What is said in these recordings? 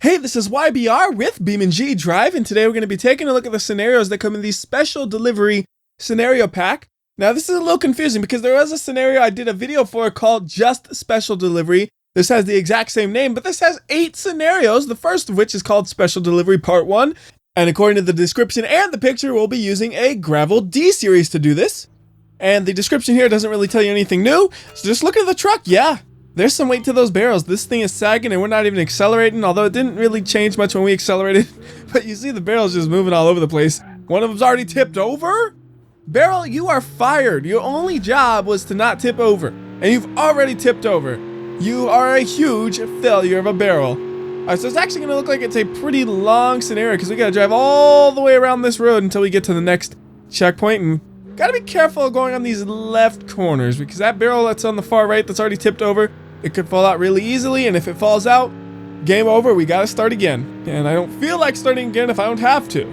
Hey, this is WhyBeAre with BeamNG.drive, and today we're going to be taking a look at the scenarios that come in the special delivery scenario pack. Now, this is a little confusing because there was a scenario I did a video for called just special delivery. This has the exact same name, but this has 8 scenarios, the first of which is called special delivery part 1. And according to the description and the picture, we'll be using a gravel D series to do this. And the description here doesn't really tell you anything new, so just look at the truck. Yeah, there's some weight to those barrels. This thing is sagging and we're not even accelerating, although it didn't really change much when we accelerated. But you see the barrels just moving all over the place. One of them's already tipped over. Barrel, you are fired. Your only job was to not tip over, and you've already tipped over. You are a huge failure of a barrel. Alright, so it's actually going to look like it's a pretty long scenario because we got to drive all the way around this road until we get to the next checkpoint, and got to be careful going on these left corners because that barrel that's on the far right that's already tipped over, it could fall out really easily, and if it falls out, game over. We got to start again, and I don't feel like starting again if I don't have to.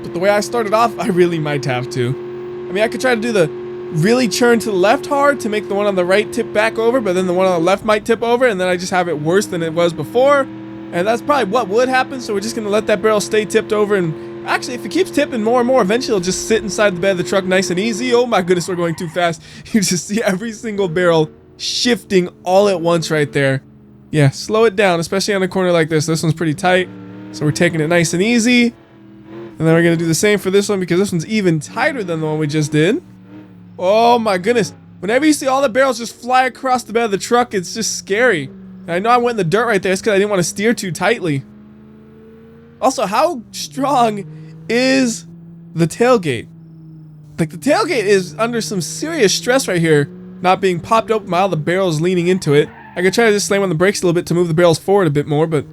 But the way I started off, I really might have to. I mean, I could try to do the really churn to the left hard to make the one on the right tip back over, but then the one on the left might tip over, and then I just have it worse than it was before. And that's probably what would happen, so we're just going to let that barrel stay tipped over, and actually, if it keeps tipping more and more, eventually it'll just sit inside the bed of the truck nice and easy. Oh my goodness, we're going too fast. You just see every single barrel shifting all at once right there. Yeah, slow it down, especially on a corner like this. This one's pretty tight, so we're taking it nice and easy. And then we're going to do the same for this one because this one's even tighter than the one we just did. Oh my goodness. Whenever you see all the barrels just fly across the bed of the truck, it's just scary. And I know I went in the dirt right there. It's because I didn't want to steer too tightly. Also, how strong is the tailgate? Like, the tailgate is under some serious stress right here, not being popped open by all the barrels leaning into it. I could try to just slam on the brakes a little bit to move the barrels forward a bit more, but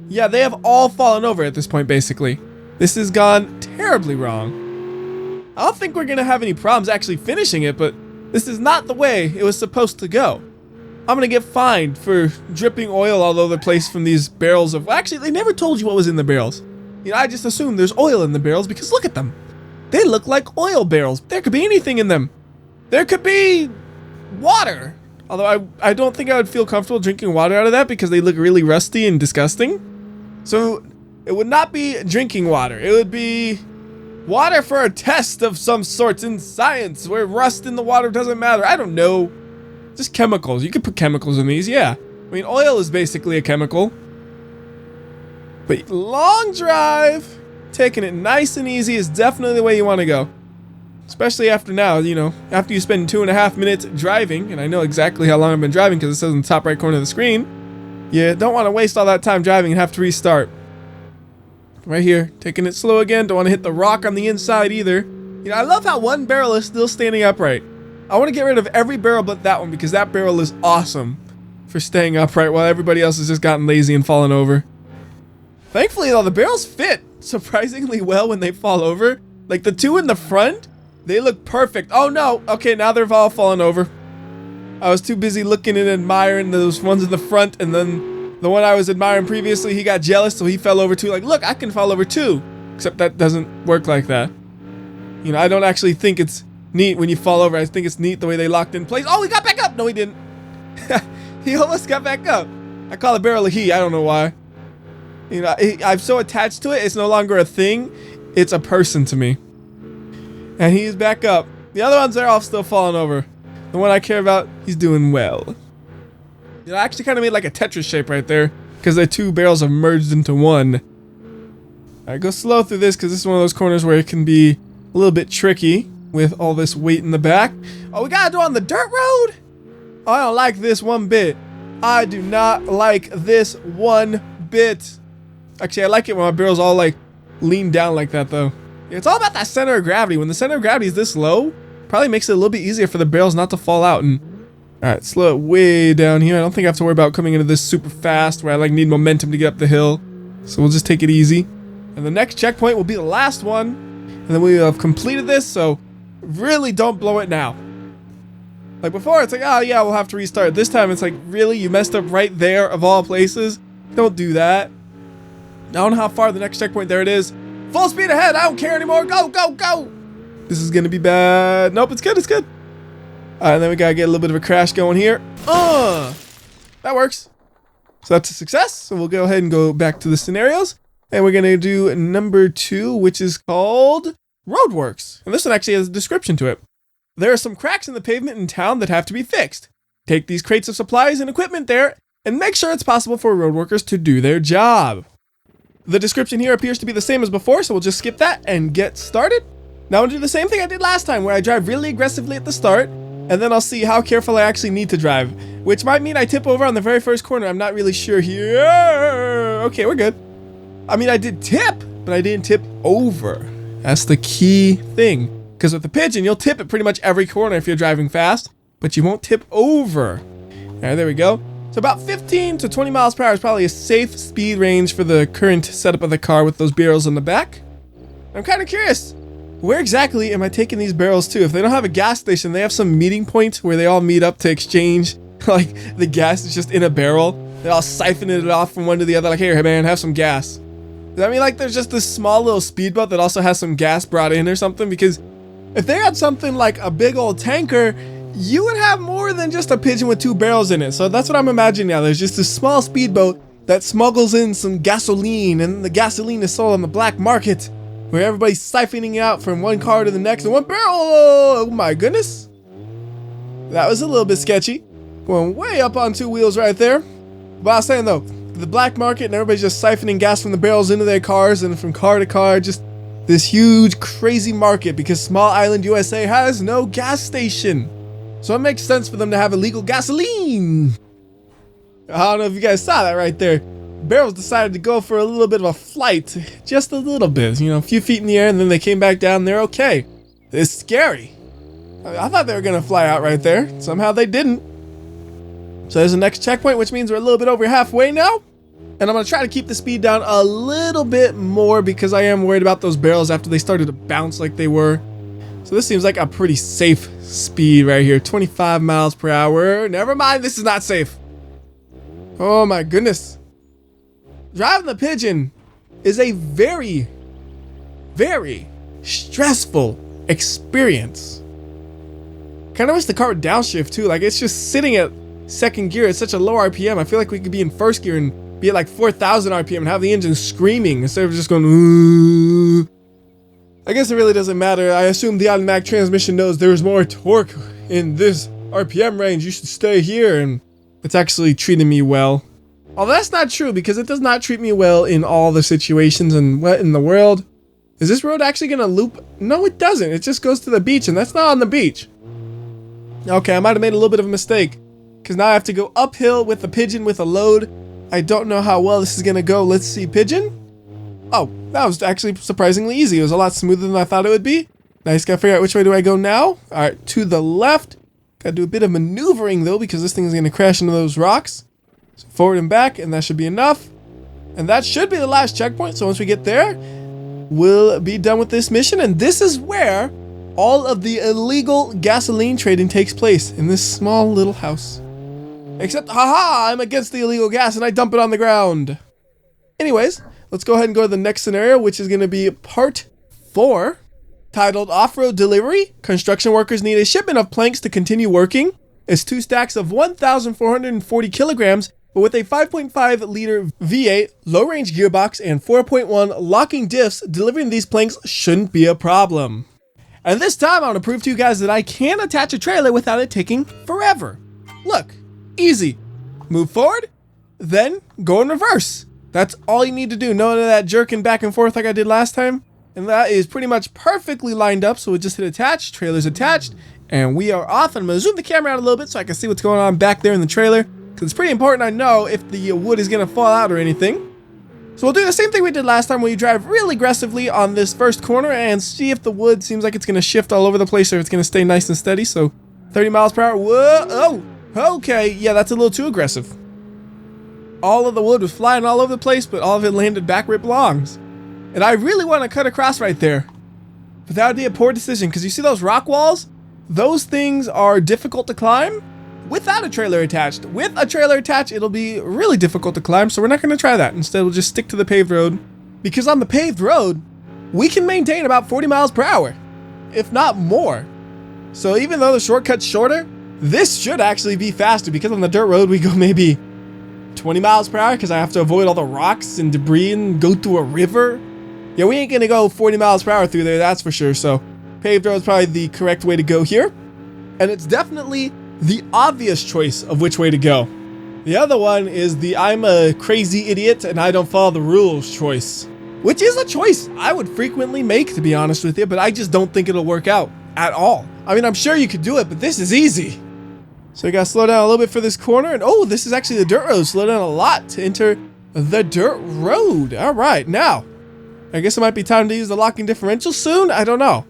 yeah, they have all fallen over at this point, basically. This has gone terribly wrong. I don't think we're going to have any problems actually finishing it, but this is not the way it was supposed to go. I'm going to get fined for dripping oil all over the place from these barrels of... Well, actually, they never told you what was in the barrels. You know, I just assumed there's oil in the barrels because look at them. They look like oil barrels. There could be anything in them. There could be water. Although I don't think I would feel comfortable drinking water out of that because they look really rusty and disgusting. So it would not be drinking water. It would be water for a test of some sorts in science where rust in the water doesn't matter. I don't know. Just chemicals. You could put chemicals in these, yeah. I mean, oil is basically a chemical. But long drive, taking it nice and easy is definitely the way you want to go. Especially after now, you know, after you spend 2.5 minutes driving, and I know exactly how long I've been driving because it says in the top right corner of the screen, you don't want to waste all that time driving and have to restart. Right here, taking it slow again, don't want to hit the rock on the inside either. You know, I love how one barrel is still standing upright. I want to get rid of every barrel but that one because that barrel is awesome for staying upright while everybody else has just gotten lazy and fallen over. Thankfully though, the barrels fit surprisingly well when they fall over. Like the two in the front, they look perfect. Oh no, okay, now they've all fallen over. I was too busy looking and admiring those ones in the front, and then the one I was admiring previously, he got jealous so he fell over too. Like, look, I can fall over too. Except that doesn't work like that. You know, I don't actually think it's neat when you fall over. I think it's neat the way they locked in place. Oh, he got back up! No, he didn't. He almost got back up. I call the barrel a he. I don't know why. You know, I'm so attached to it, it's no longer a thing. It's a person to me. And he's back up. The other ones are all still falling over. The one I care about, he's doing well. You know, I actually kind of made like a Tetris shape right there because the two barrels have merged into one. Alright, go slow through this because this is one of those corners where it can be a little bit tricky with all this weight in the back. Oh, we gotta do it on the dirt road? Oh, I don't like this one bit. I do not like this one bit. Actually, I like it when my barrels all like lean down like that though. It's all about that center of gravity. When the center of gravity is this low, probably makes it a little bit easier for the barrels not to fall out. And alright, slow it way down here. I don't think I have to worry about coming into this super fast where I like need momentum to get up the hill. So we'll just take it easy. And the next checkpoint will be the last one. And then we have completed this, so really don't blow it now. Like before, it's like, oh yeah, we'll have to restart. This time it's like, really? You messed up right there of all places? Don't do that. I don't know how far the next checkpoint, there it is. Full speed ahead, I don't care anymore. Go, go, go! This is gonna be bad. Nope, it's good, it's good. Alright, and then we gotta get a little bit of a crash going here. That works. So that's a success. So we'll go ahead and go back to the scenarios. And we're going to do number 2, which is called Roadworks. And this one actually has a description to it. There are some cracks in the pavement in town that have to be fixed. Take these crates of supplies and equipment there and make sure it's possible for road workers to do their job. The description here appears to be the same as before, so we'll just skip that and get started. Now I'll do the same thing I did last time, where I drive really aggressively at the start, and then I'll see how careful I actually need to drive, which might mean I tip over on the very first corner. I'm not really sure here. Okay, we're good. I mean, I did tip, but I didn't tip over. That's the key thing. Because with the Pigeon, you'll tip at pretty much every corner if you're driving fast, but you won't tip over. All right, there we go. So about 15 to 20 miles per hour is probably a safe speed range for the current setup of the car with those barrels on the back. I'm kind of curious, where exactly am I taking these barrels to? If they don't have a gas station, they have some meeting point where they all meet up to exchange, like the gas is just in a barrel. They're all siphoning it off from one to the other, like, here, man, have some gas. Does that mean like there's just this small little speedboat that also has some gas brought in or something? Because if they had something like a big old tanker, you would have more than just a Pigeon with 2 barrels in it. So that's what I'm imagining now. There's just this small speedboat that smuggles in some gasoline, and the gasoline is sold on the black market, where everybody's siphoning it out from one car to the next in 1 barrel. Oh my goodness. That was a little bit sketchy. Going way up on 2 wheels right there. But I was saying though, the black market and everybody's just siphoning gas from the barrels into their cars and from car to car, just this huge crazy market, because small island USA has no gas station. So it makes sense for them to have illegal gasoline. I don't know if you guys saw that right there. Barrels decided to go for a little bit of a flight, just a little bit, you know, a few feet in the air, and then they came back down. They're okay. It's scary. I thought they were gonna fly out right there. Somehow they didn't. So there's the next checkpoint, which means we're a little bit over halfway now. And I'm gonna try to keep the speed down a little bit more because I am worried about those barrels after they started to bounce like they were. So this seems like a pretty safe speed right here. 25 miles per hour. Never mind, this is not safe. Oh my goodness. Driving the Pigeon is a very, very stressful experience. Kind of wish the car would downshift too. Like, it's just sitting at 2nd gear at such a low RPM. I feel like we could be in 1st gear and be at like 4,000 RPM and have the engine screaming instead of just going, ooh. I guess it really doesn't matter. I assume the automatic transmission knows there's more torque in this RPM range. You should stay here, and it's actually treating me well. Although that's not true, because it does not treat me well in all the situations. And what in the world? Is this road actually gonna loop? No, it doesn't. It just goes to the beach, and that's not on the beach. Okay, I might have made a little bit of a mistake, because now I have to go uphill with the Pigeon with a load. I don't know how well this is gonna go. Let's see, Pigeon. Oh, that was actually surprisingly easy. It was a lot smoother than I thought it would be. Now I just gotta figure out which way do I go now. All right, to the left. Gotta do a bit of maneuvering though, because this thing is gonna crash into those rocks. So forward and back, and that should be enough. And that should be the last checkpoint. So once we get there, we'll be done with this mission. And this is where all of the illegal gasoline trading takes place, in this small little house. Except, haha, I'm against the illegal gas and I dump it on the ground. Anyways, let's go ahead and go to the next scenario, which is going to be part 4, titled Offroad Delivery. Construction workers need a shipment of planks to continue working. It's 2 stacks of 1,440 kilograms, but with a 5.5 liter V8, low range gearbox, and 4.1 locking diffs, delivering these planks shouldn't be a problem. And this time I want to prove to you guys that I can attach a trailer without it taking forever. Look, easy. Move forward, then go in reverse. That's all you need to do. None of that jerking back and forth like I did last time. And that is pretty much perfectly lined up. So we just hit attach, trailer's attached, and we are off. And I'm going to zoom the camera out a little bit so I can see what's going on back there in the trailer, because it's pretty important I know if the wood is going to fall out or anything. So we'll do the same thing we did last time, where you drive really aggressively on this first corner and see if the wood seems like it's going to shift all over the place or if it's going to stay nice and steady. So 30 miles per hour. Whoa. Oh, okay. Yeah, that's a little too aggressive. All of the wood was flying all over the place, but all of it landed back where it belongs. And I really want to cut across right there. But that would be a poor decision, because you see those rock walls? Those things are difficult to climb without a trailer attached. With a trailer attached, it'll be really difficult to climb, so we're not going to try that. Instead, we'll just stick to the paved road, because on the paved road, we can maintain about 40 miles per hour, if not more. So even though the shortcut's shorter, this should actually be faster, because on the dirt road, we go maybe 20 miles per hour because I have to avoid all the rocks and debris and go through a river. Yeah, we ain't gonna go 40 miles per hour through there, that's for sure. So paved road is probably the correct way to go here. And it's definitely the obvious choice of which way to go. The other one is the I'm a crazy idiot and I don't follow the rules choice, which is a choice I would frequently make, to be honest with you, but I just don't think it'll work out at all. I mean, I'm sure you could do it, but this is easy. So you gotta slow down a little bit for this corner, and oh, this is actually the dirt road. Slow down a lot to enter the dirt road. All right, now, I guess it might be time to use the locking differential soon. I don't know.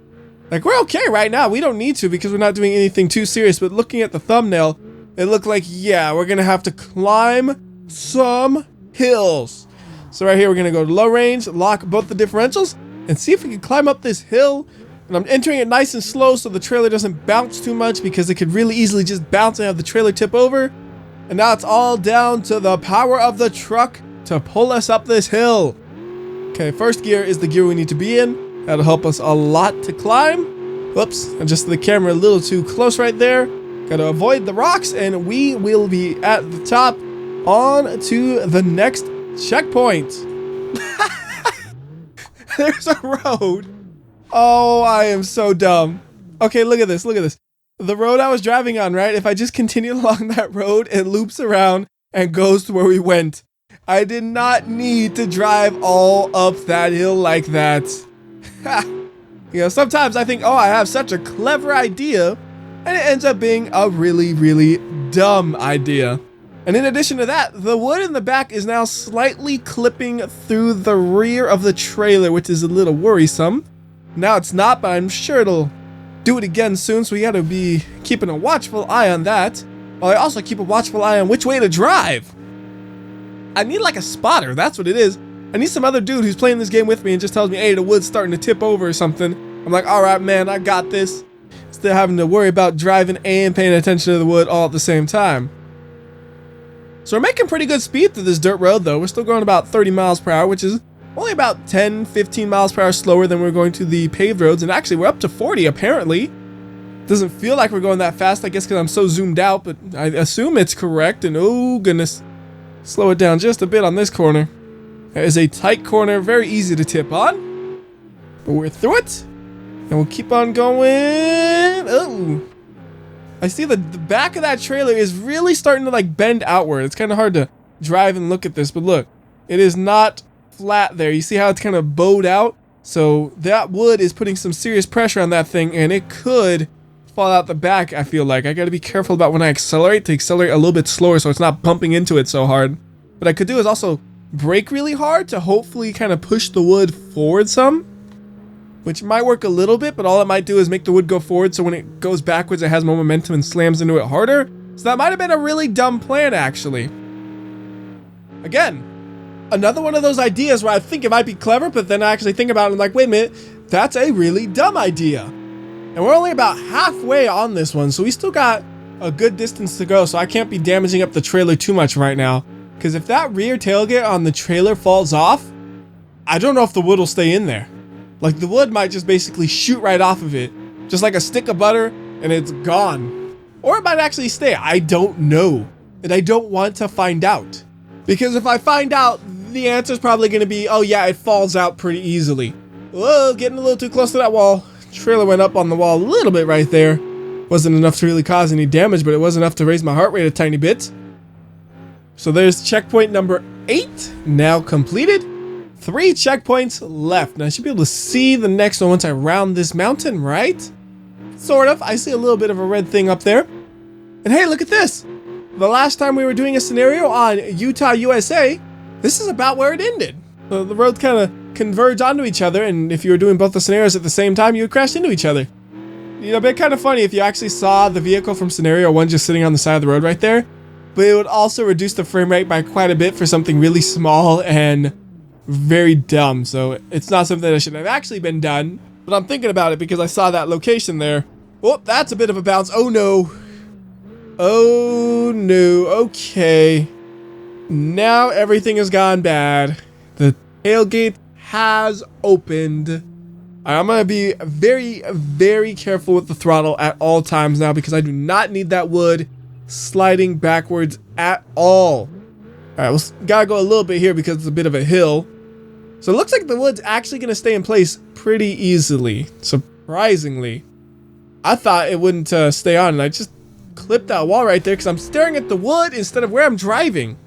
Like, we're okay right now. We don't need to because we're not doing anything too serious, but looking at the thumbnail, it looked like, yeah, we're gonna have to climb some hills. So right here, we're gonna go to low range, lock both the differentials, and see if we can climb up this hill. And I'm entering it nice and slow so the trailer doesn't bounce too much because it could really easily just bounce and have the trailer tip over. And now it's all down to the power of the truck to pull us up this hill. Okay, first gear is the gear we need to be in. That'll help us a lot to climb. Whoops, adjusted the camera a little too close right there. Gotta avoid the rocks and we will be at the top. On to the next checkpoint. There's a road. Oh, I am so dumb. Okay, look at this, look at this. The road I was driving on, right? If I just continue along that road, it loops around and goes to where we went. I did not need to drive all up that hill like that. You know, sometimes I think, oh, I have such a clever idea, and it ends up being a really, really dumb idea. And in addition to that, the wood in the back is now slightly clipping through the rear of the trailer, which is a little worrisome. Now it's not, but I'm sure it'll do it again soon, so we gotta be keeping a watchful eye on that. While I also keep a watchful eye on which way to drive. I need like a spotter, that's what it is. I need some other dude who's playing this game with me and just tells me, hey, the wood's starting to tip over or something. I'm like, all right, man, I got this. Still having to worry about driving and paying attention to the wood all at the same time. So we're making pretty good speed through this dirt road though. We're still going about 30 miles per hour, which is only about 10, 15 miles per hour slower than we're going to the paved roads. And actually we're up to 40 apparently. Doesn't feel like we're going that fast, I guess because I'm so zoomed out, but I assume it's correct. And oh goodness, slow it down just a bit on this corner. That is a tight corner, very easy to tip on. But we're through it. And we'll keep on going. Oh, I see the back of that trailer is really starting to like bend outward. It's kind of hard to drive and look at this, but look, it is not flat there. You see how it's kind of bowed out? So that wood is putting some serious pressure on that thing and it could fall out the back. I feel like I got to be careful about when I accelerate to accelerate a little bit slower so it's not bumping into it so hard. What I could do is also brake really hard to hopefully kind of push the wood forward some, which might work a little bit, but all it might do is make the wood go forward so when it goes backwards it has more momentum and slams into it harder. So that might have been a really dumb plan actually. Again, another one of those ideas where I think it might be clever, but then I actually think about it and I'm like, wait a minute, that's a really dumb idea. And we're only about halfway on this one, so we still got a good distance to go, so I can't be damaging up the trailer too much right now. Because if that rear tailgate on the trailer falls off, I don't know if the wood will stay in there. Like the wood might just basically shoot right off of it, just like a stick of butter, and it's gone. Or it might actually stay, I don't know. And I don't want to find out. Because if I find out, the answer is probably going to be, oh yeah, it falls out pretty easily. Whoa, getting a little too close to that wall. Trailer went up on the wall a little bit right there. Wasn't enough to really cause any damage, but it was enough to raise my heart rate a tiny bit. So there's checkpoint number 8, now completed. 3 checkpoints left. Now I should be able to see the next one once I round this mountain, right? Sort of. I see a little bit of a red thing up there. And hey, look at this. The last time we were doing a scenario on Utah, USA, this is about where it ended. The roads kind of converge onto each other, and if you were doing both the scenarios at the same time, you would crash into each other. You know, it'd be kind of funny if you actually saw the vehicle from scenario 1 just sitting on the side of the road right there, but it would also reduce the frame rate by quite a bit for something really small and very dumb, so it's not something that should have actually been done, but I'm thinking about it because I saw that location there. Oh, that's a bit of a bounce. Oh no. Oh no, okay. Now everything has gone bad. The tailgate has opened. I'm gonna be very, very careful with the throttle at all times now because I do not need that wood sliding backwards at all. All right, we gotta go a little bit here because it's a bit of a hill. So it looks like the wood's actually gonna stay in place pretty easily, surprisingly. I thought it wouldn't stay on, and I just clipped that wall right there because I'm staring at the wood instead of where I'm driving.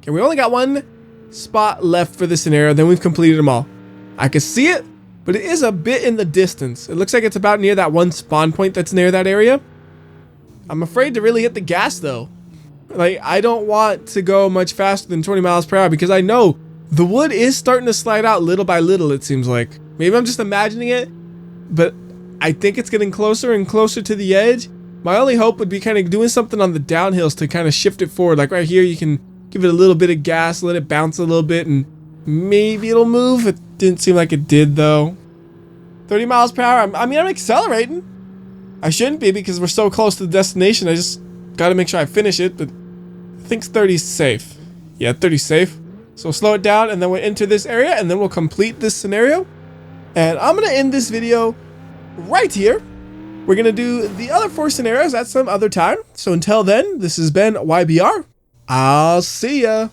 Okay, we only got one spot left for this scenario, then we've completed them all. I can see it, but it is a bit in the distance. It looks like it's about near that one spawn point that's near that area. I'm afraid to really hit the gas though. Like, I don't want to go much faster than 20 miles per hour because I know the wood is starting to slide out little by little, it seems like. Maybe I'm just imagining it, but I think it's getting closer and closer to the edge. My only hope would be kind of doing something on the downhills to kind of shift it forward. Like right here, you can give it a little bit of gas, let it bounce a little bit, and maybe it'll move. It didn't seem like it did though. 30 miles per hour. I mean, I'm accelerating. I shouldn't be because we're so close to the destination. I just got to make sure I finish it, but I think 30's safe. Yeah, 30's safe. So we'll slow it down and then we'll enter this area and then we'll complete this scenario. And I'm going to end this video right here. We're going to do the other 4 scenarios at some other time. So until then, this has been WhyBeAre. I'll see ya.